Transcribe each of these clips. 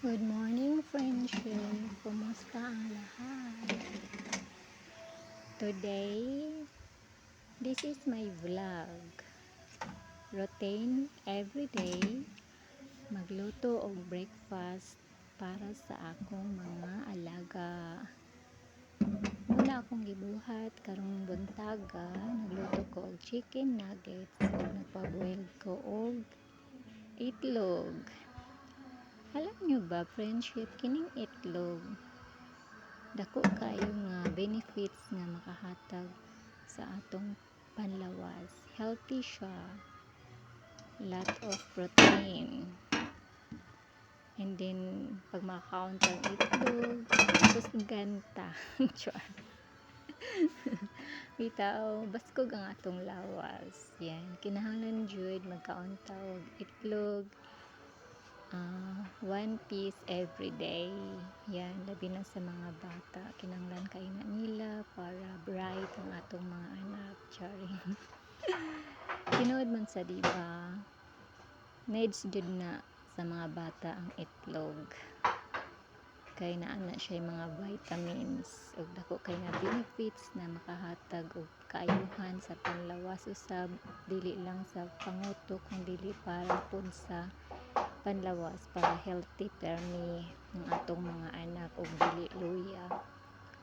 Good morning, friendship. Kumusta ang lahat? Today, this is my vlog. Routine everyday, magluto og breakfast para sa akong mga alaga. Muna akong gibuhat karong buntaga, nagluto ko og chicken nuggets ug nagpa-boil ko og itlog. Alam nyo ba, friendship, kining itlog dako kayo nga benefits nga makahatag sa atong panlawas. Healthy siya, lot of protein, and then pag makakaon kang itlog tapos ganta bitaw baskog ang atong lawas. Yan, kinahanglan jud magkaon ta og itlog, 1 piece every day. Yan, labi na sa mga bata, kinahanglan kaina nila para bright ang atong mga anak. Charing. Tinuod man sa diba, needs jud na sa mga bata ang itlog, kay naa na siya mga vitamins ug dako kay nga benefits na makahatag og kaayuhan sa panlawas usab, dili lang sa pangutok kundi para pud sa panlawas, para healthy permi ng atong mga anak ug dili luya.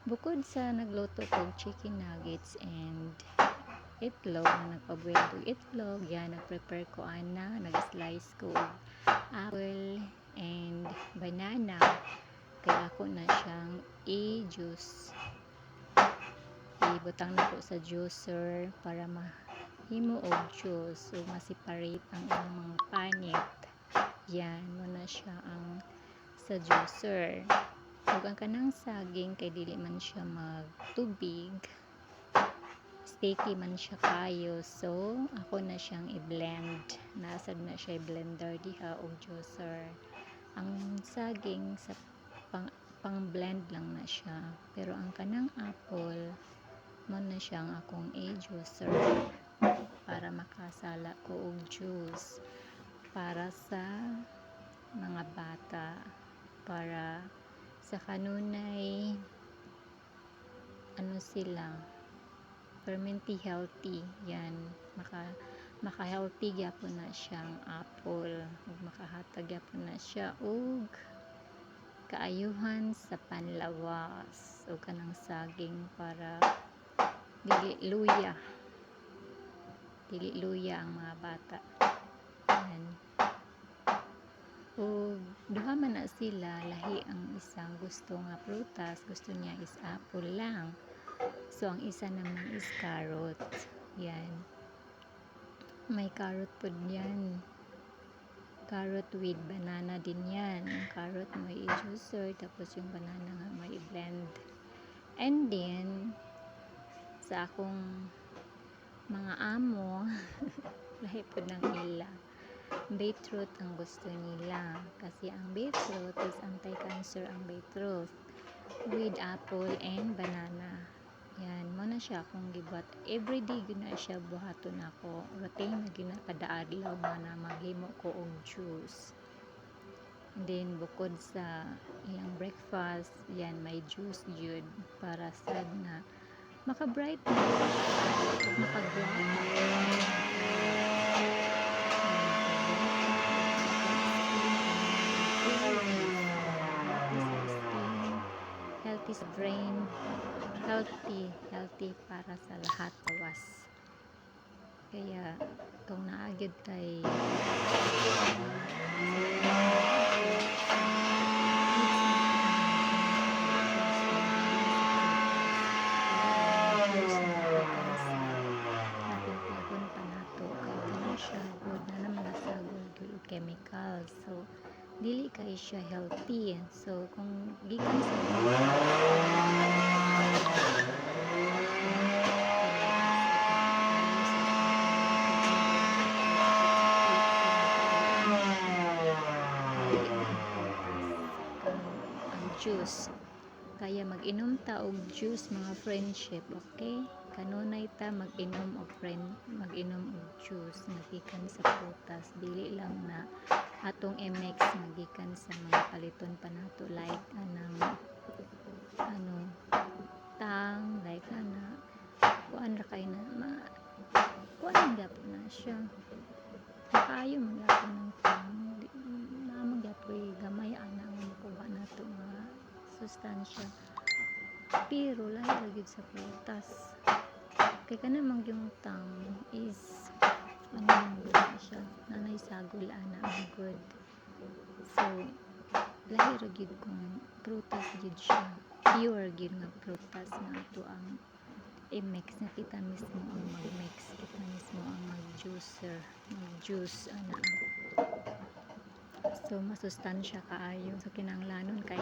Bukod sa nagluto ko chicken nuggets and itlog, na nagpabuel og itlog, yan, nagprepare ko nag-slice ko og apple and banana, kay ako na siyang i-juice, ibutang na ko sa juicer para mahimo og juice o ma-separate ang ilang mga panit. Yan, muna siya ang sa juicer. Ug ang kanang saging kay dili man siya magtubig, sticky man siya kayo, so ako na siyang i-blend. Nasad na siya i-blender diha og juicer. Ang saging sa pang blend lang na siya, pero ang kanang apple mo na siyang akong i-juicer para makasala ko og juice para sa mga bata, para sa kanunay sila permanently healthy. Yan, maka healthy gyapon na siyang apple ug makahatag gyapon na siya og kaayuhan sa panlawas ug kanang saging para dili luya ang mga bata. Yan. O duha man na sila, lahi ang isang gusto nga prutas, gusto niya is apple lang, so ang isa naman is carrot. Yan, may carrot pod yan, carrot with banana din yan. Ang carrot may i-juicer, tapos yung banana nga may i-blend. And then sa akong mga amo lahi pod ng ila, beetroot ang gusto nila, kasi ang beetroot is anti-cancer ang beetroot with apple and banana. Yan, mo na siya akong gibuhat everyday, gina siya buhaton ako, routine na gina kada adlaw na maghimo ko og juice. And then bukod sa iyang breakfast, yan, may juice jud para sad na maka-bright na maka-bright. Healthy sa brain, healthy para sa lahat awas. Kaya kung naagid tay chemicals, so dili kay siya healthy. So kung gikan sa ang juice, kaya mag-inom ta og juice mga friendship, okay? kanunay ta mag-inom og juice nga gikan sa prutas, dili lang na atong i-mix nga gikan sa mga paliton pa nato like anang tang, like kuan ra kay na kuan gyapon na siya, kaayo man gyapon ng tang, naman gyapon gamay ana ang makuha nato nga sustansya, pero lahi ra gyud sa prutas kay kanang yung tang is lang gyud siya, nanay sagol ana ang good. So lahi ra gyud kung prutas gyud siya, pure gyud nga prutas nga ato ang i-mix, na kita mismo ang mag-mix, kita mismo ang mag-juice ana. So masustansya kaayo, so kinahanglanon kay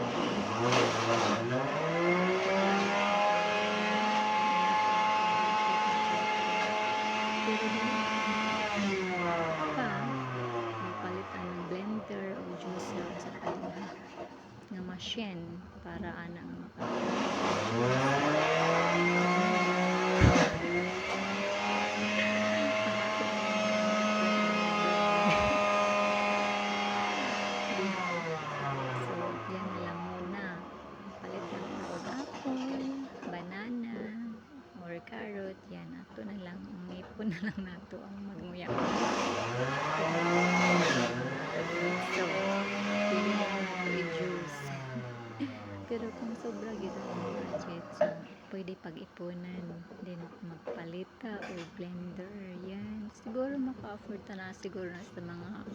pero pa magpalitan ng blender o juicer sa palina nga machine para ana nga carrot, yan, ato na lang, umipon na lang nato ang magmuya. So, pili na nato i-juice. Pero kung sobra gito ang budget, so, pwede pag-ipunan, then magpalita o blender, yan. Siguro maka-afford na siguro na sa mga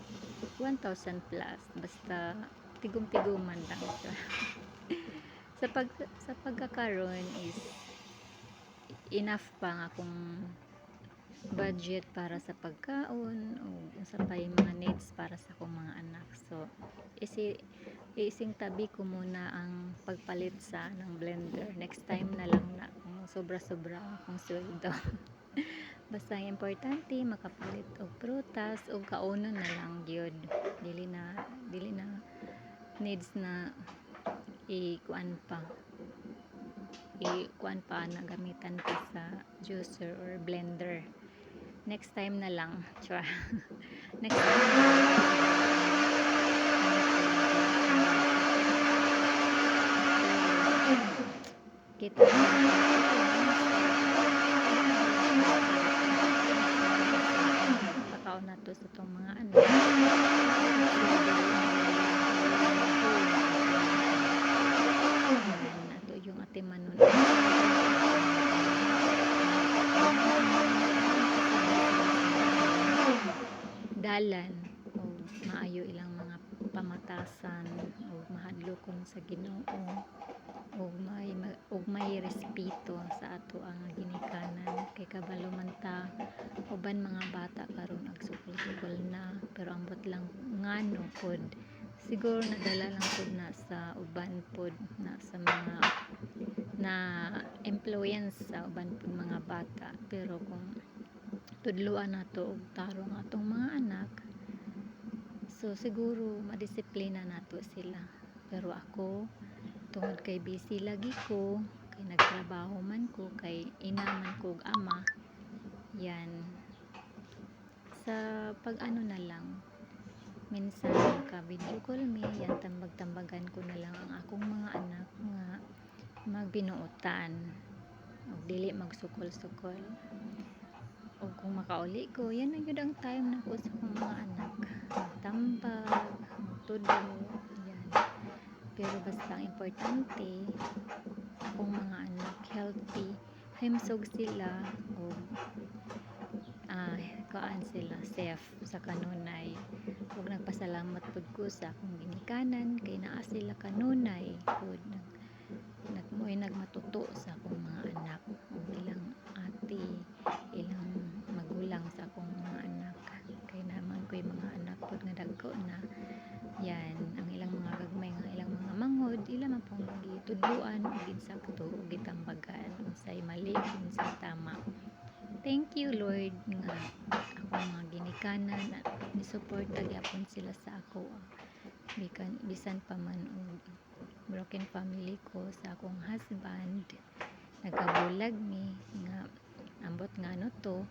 1,000 plus, basta tigom-tiguman lang siya. sa pagkakaroon is enough pa nga kung budget para sa pagkaon o sa pay mga needs para sa akong mga anak. So ising tabi ko muna ang pagpalit sa ng blender, next time na lang na kung sobra-sobra akong sweldo. Basta ang importante makapalit og prutas o kaunon na lang gyud, dili na needs na ikuan pa na gamitan pa sa juicer or blender. Next time na lang. Next time na lang. Kita pakaon na to sa itong mga anak. Nato yung ate manon. Dalan o maayo ilang mga pamatasan o mahadlokon sa Ginoo o may respeto sa ato ang ginikanan, kay kabalo man ta uban mga bata karon ag sukol-sukol na, pero ambot lang ngano pod siguro nadala lang pod na sa uban pod na sa mga na influence sa uban pod mga bata, pero kung tudluan nato og tarong atong mga anak, so siguro madisiplina nato sila. Pero ako tungod kay busy lagi ko, kay nagtrabaho man ko, kay ina man ko og ama, yan sa pag-ano na lang minsan ka video call me, yan tambag-tambagan ko na lang ang akong mga anak nga magbinuotan og dili magsukol-sukol. O kung makauli ko, yan na yun ang time na ko sa akong mga anak, magtambag, magtudlo, yan. Pero basta ang importante akong mga anak healthy, himsog sila o kaan sila safe sa kanunay. Huwag nagpasalamat pod ko sa akong ginikanan kay naa sila kanunay pod nagmatuto sa akong mga anak o ilang ate, ilang magulang sa akong mga anak, kay naman ko'y mga anak pod nga dagko na, yan ang ilang mga gagmay nga ilang mga mangod, ilang man pong gitudluan o ginsakto o gitambagan unsay mali unsay tama. Thank you Lord nga akong mga ginikanan at nisuporta gyapon sila sa ako, bisan pa man og broken family ko sa akong husband, nagabulag mi nga ambot nga no to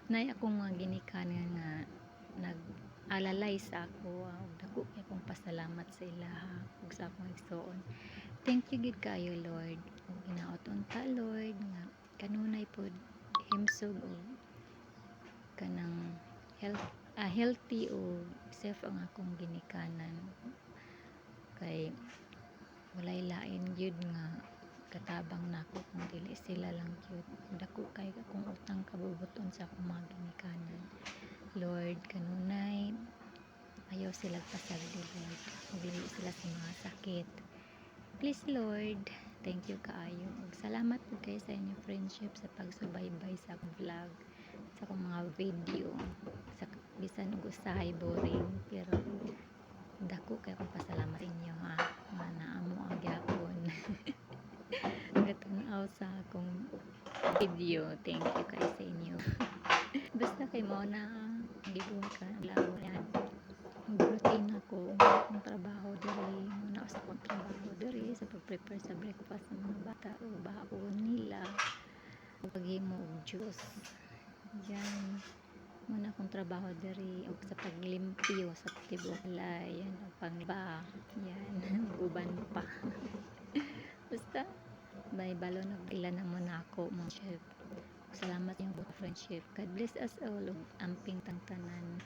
nay akong mga ginikanan nga nag-alalay sa ako ug dako kay akong pasalamat sa ilaha ug sa akong igsoon. Thank you gid kayo Lord ug hinaot unta Lord nga kanunay pod himsog ug kanang healthy o safe ang akong ginikanan kay walay lain gyud nga katabang nako kung dili sila lang gyud dako kay akong utang kabubuton sa akong mga ginikanan. Lord kanunay ayaw sila pasagdi Lord ug dili sila sa mga sakit. Please Lord, thank you kaayo ug salamat po kayo sa inyong friendship sa pagsubaybay sa akong vlog sa akong mga video sa bisan ug usahay boring pero dako kay akong pasalamat inyo ha nga naamo ang gyapon nagtanaw sa akong video. Thank you kayo sa inyo. Basta kay mo na gibuhat ka laro yan routine ako akong trabaho diri muna sa akong trabaho diri sa pag-prepare sa breakfast ng mga bata o baon nila ug paghimo og juice yan muna akong trabaho diri ug sa paglimpyo sa tibuhalay yan ug pangba yan uban pa basta may balon og ilan na muna ako mga chef. Salamat yung friendship. God bless us all ug amping tang tanan.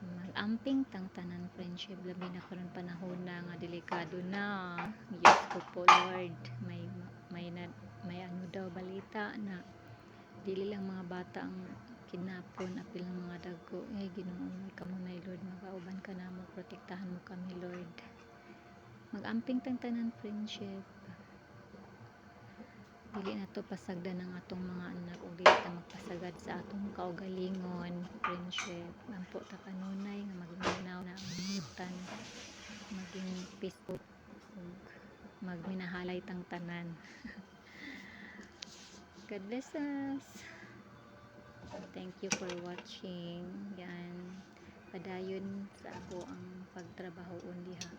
Mag-amping tang tanan friendship labi na karon panahon na nga delikado na. Yes ko po Lord. May ano daw balita na dili lang mga bata ang kinapon apil ng mga dagko. Ay Ginoo kamunay Lord magauban ka namo protektahan mo kami Lord. Mag-amping tang tanan friendship. Dili na to pasagdan ng atong mga anak ug dili ta magpasagad sa atong kaugalingon friendship ampo ta kanunay nga magminaw na ang butan maging peaceful ug magminahalay tang tanan. God bless us. Thank you for watching. Yan padayon sa ako ang pagtrabahoon diha.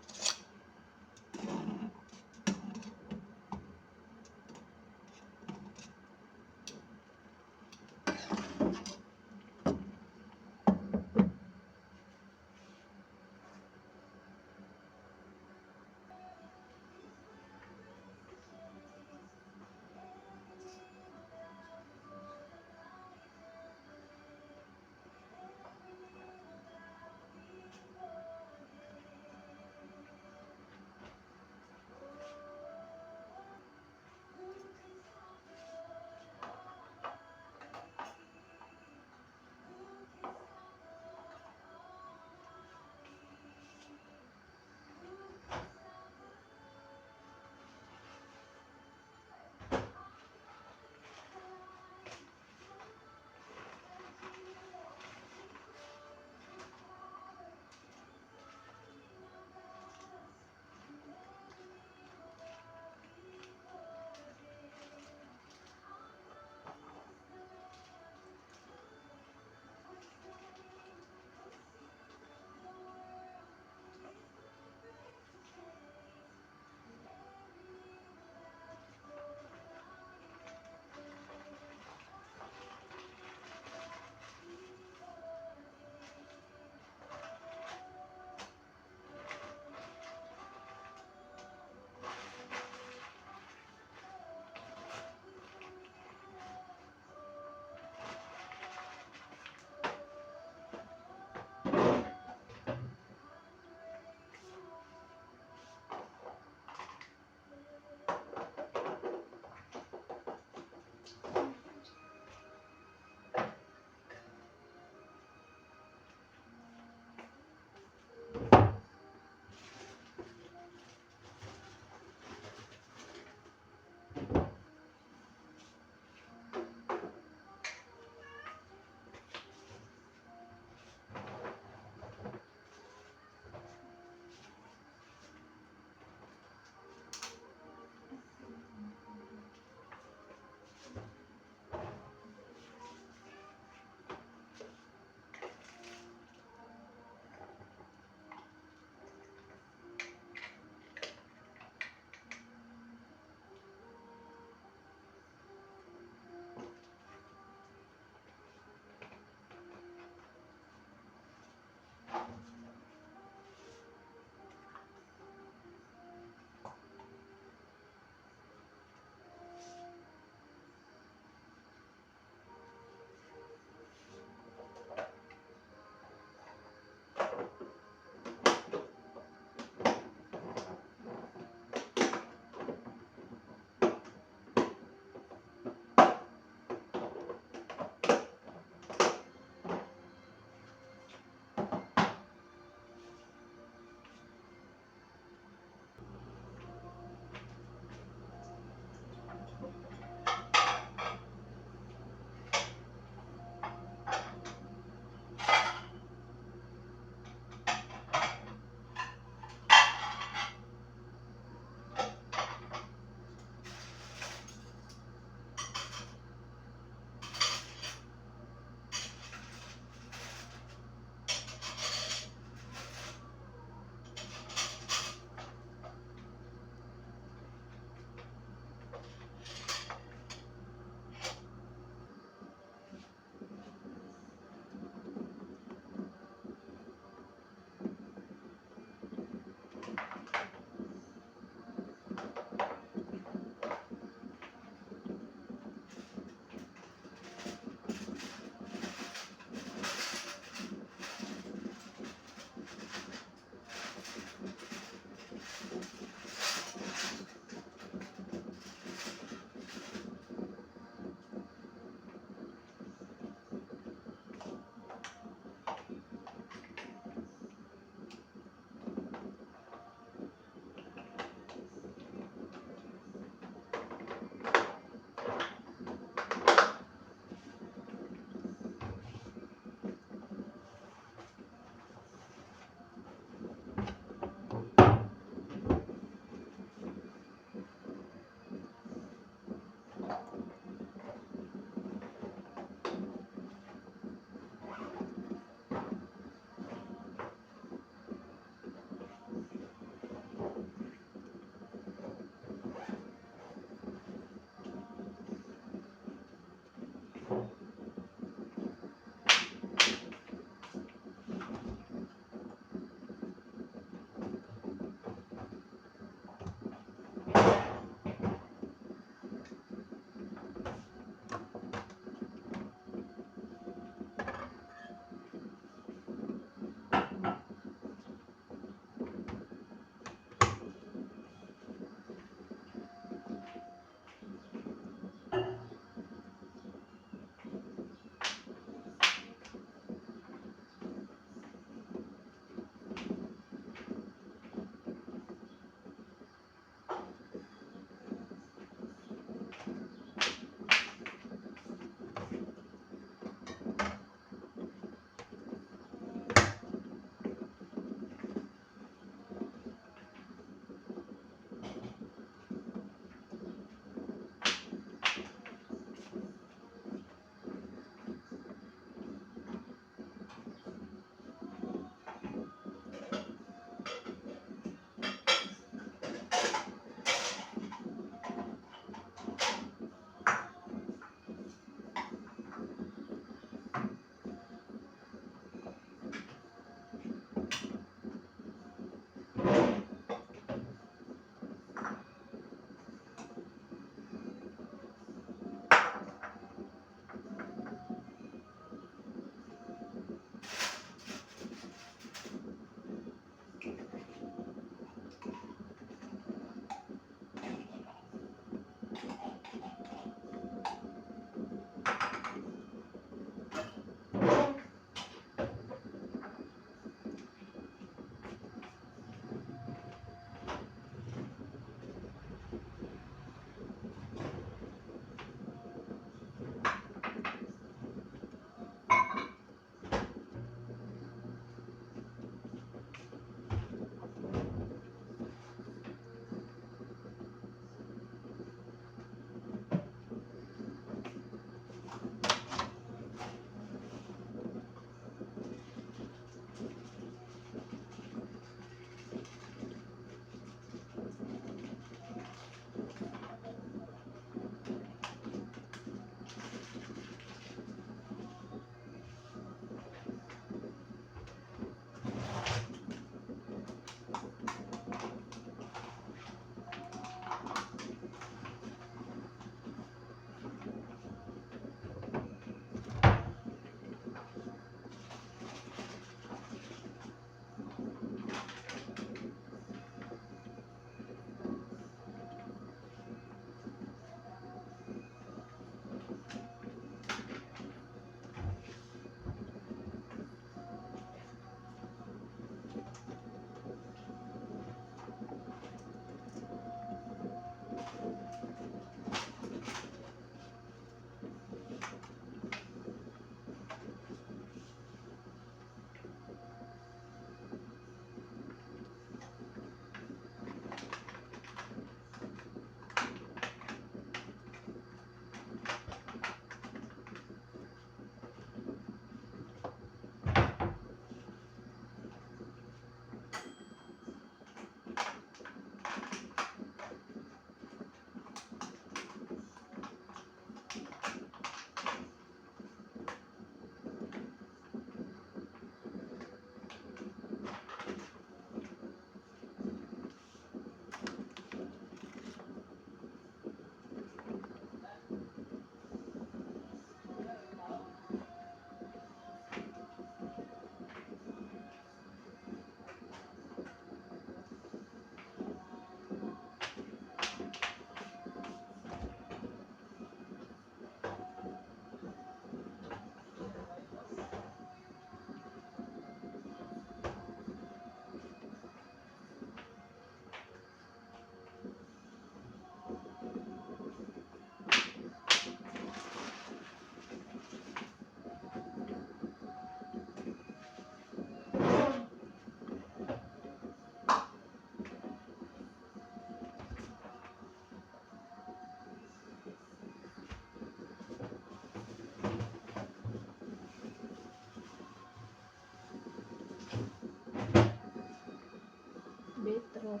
beetroot.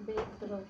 Beetroot.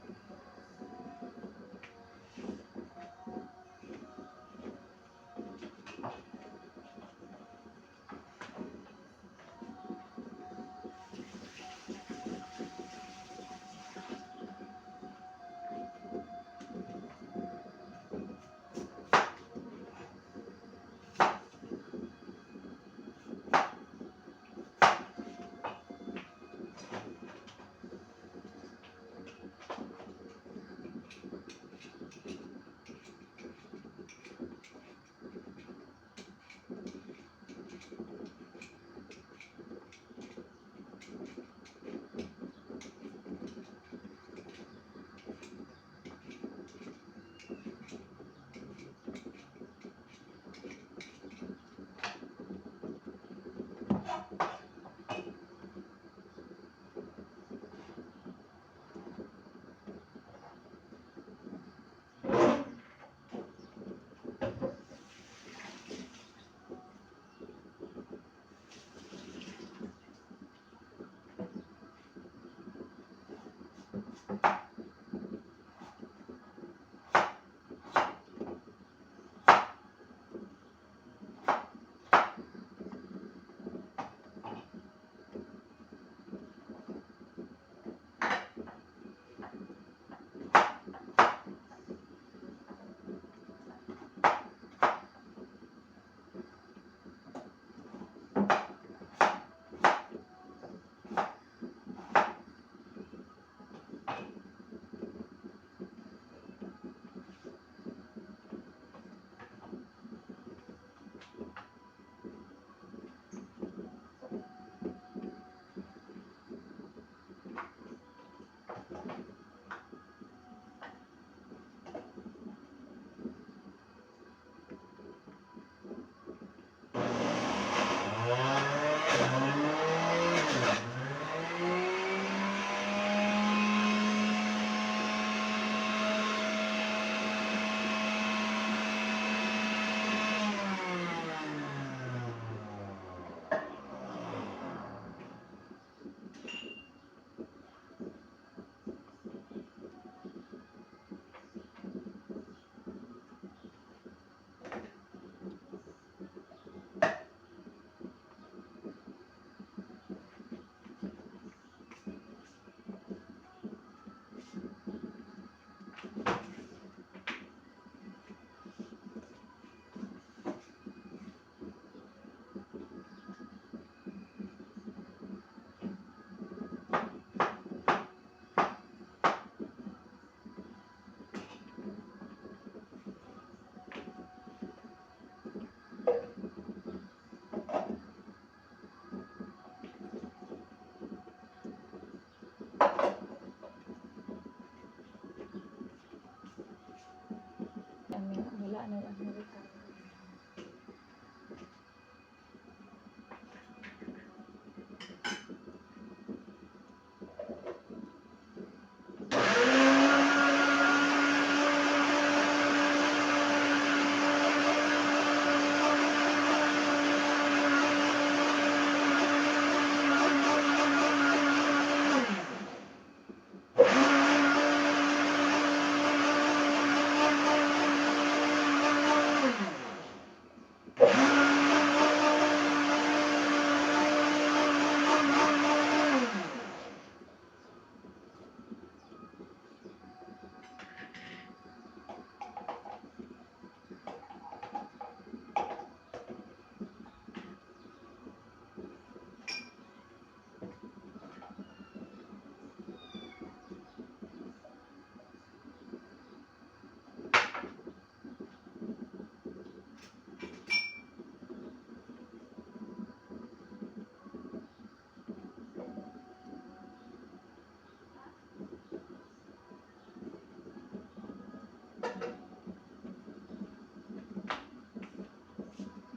Wala na lang.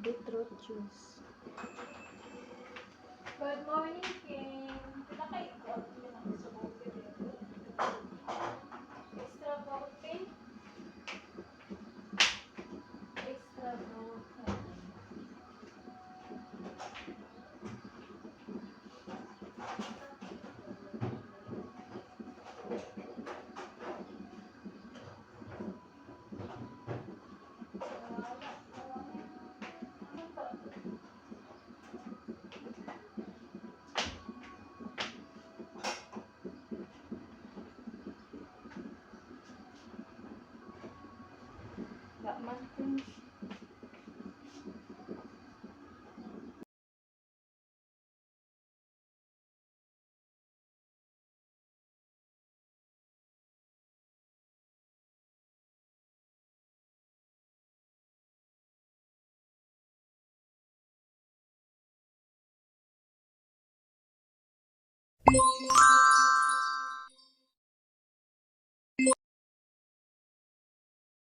Beetroot juice. Good morning, King. Pinaka-ikot yun ang subukin. Extra coffee. Extra coffee.